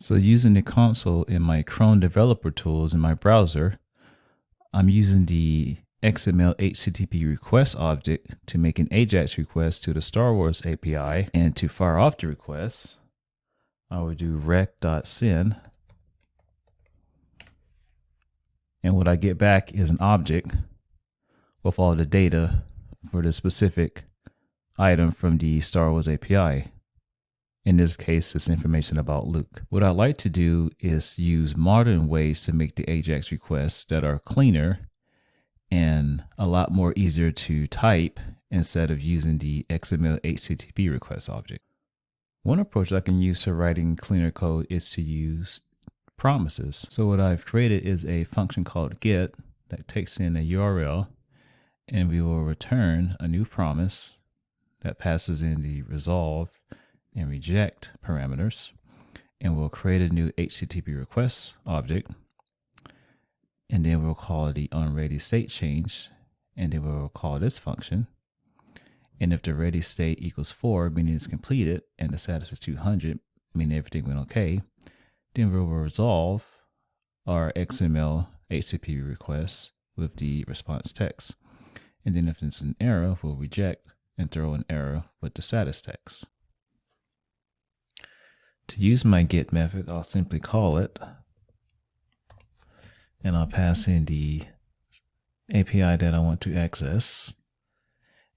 So using the console in my Chrome developer tools in my browser, I'm using the XML HTTP request object to make an AJAX request to the Star Wars API. And to fire off the request, I will do rec.send. And what I get back is an object with all the data for the specific item from the Star Wars API. In this case, it's information about Luke. What I like to do is use modern ways to make the AJAX requests that are cleaner and a lot more easier to type instead of using the XML HTTP request object. One approach I can use for writing cleaner code is to use promises. So what I've created is a function called get that takes in a URL, and we will return a new promise that passes in the resolve and reject parameters, and we'll create a new HTTP request object, and then we'll call it the onReady state change, and then we'll call this function. And if the ready state equals 4, meaning it's completed, and the status is 200, meaning everything went okay, then we'll resolve our XML HTTP request with the response text. And then if it's an error, we'll reject and throw an error with the status text. To use my get method, I'll simply call it, and I'll pass in the API that I want to access.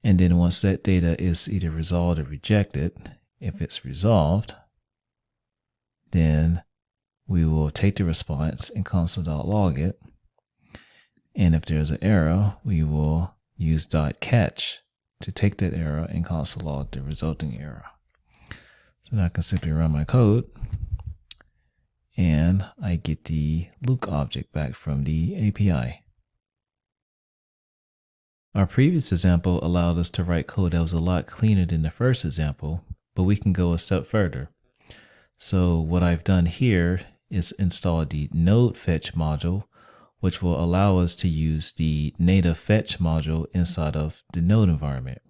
And then once that data is either resolved or rejected, if it's resolved, then we will take the response and console.log it. And if there's an error, we will use .catch to take that error and console log the resulting error. So now I can simply run my code, and I get the Luke object back from the API. Our previous example allowed us to write code that was a lot cleaner than the first example, but we can go a step further. So what I've done here is install the node fetch module, which will allow us to use the native fetch module inside of the node environment.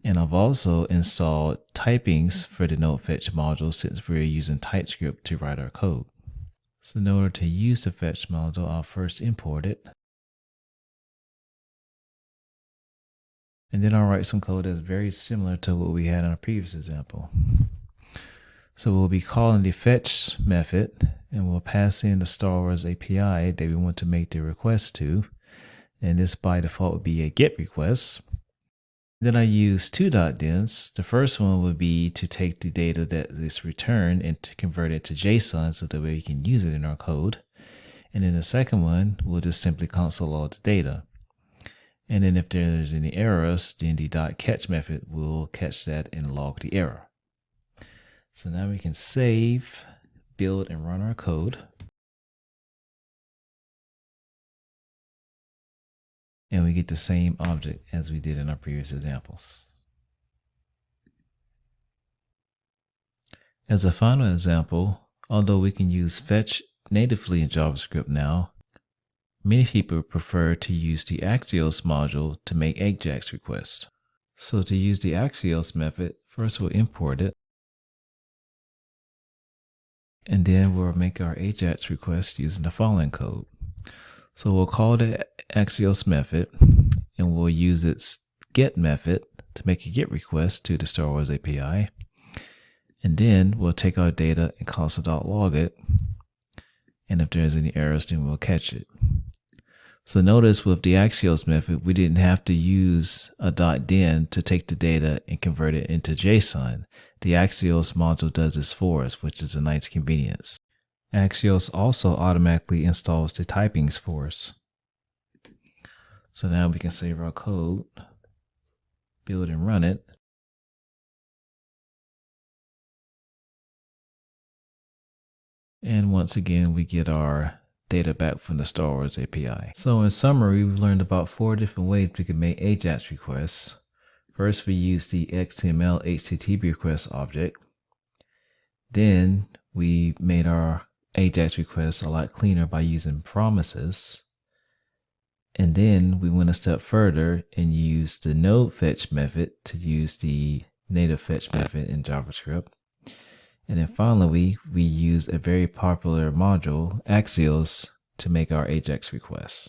And I've also installed typings for the node fetch module since we're using TypeScript to write our code. So in order to use the fetch module, I'll first import it. And then I'll write some code that's very similar to what we had in our previous example. So we'll be calling the fetch method, and we'll pass in the Star Wars API that we want to make the request to. And this by default would be a GET request. Then I use two .dens. The first one would be to take the data that is returned and to convert it to JSON so that way we can use it in our code. And then the second one, we'll just simply console log the data. And then if there's any errors, then the .catch method will catch that and log the error. So now we can save, build, and run our code. And we get the same object as we did in our previous examples. As a final example, although we can use fetch natively in JavaScript now, many people prefer to use the Axios module to make AJAX requests. So to use the Axios method, first we'll import it, and then we'll make our AJAX request using the following code. So we'll call the Axios method, and we'll use its get method to make a get request to the Star Wars API. And then we'll take our data and console.log it. And if there's any errors, then we'll catch it. So notice with the Axios method, we didn't have to use a .den to take the data and convert it into JSON. The Axios module does this for us, which is a nice convenience. Axios also automatically installs the typings for us. So now we can save our code, build and run it. And once again, we get our data back from the Star Wars API. So in summary, we've learned about 4 different ways we can make AJAX requests. First, we use the XML HTTP request object. Then we made our AJAX requests a lot cleaner by using promises. And then we went a step further and used the node fetch method to use the native fetch method in JavaScript. And then finally, we use a very popular module, Axios, to make our AJAX requests.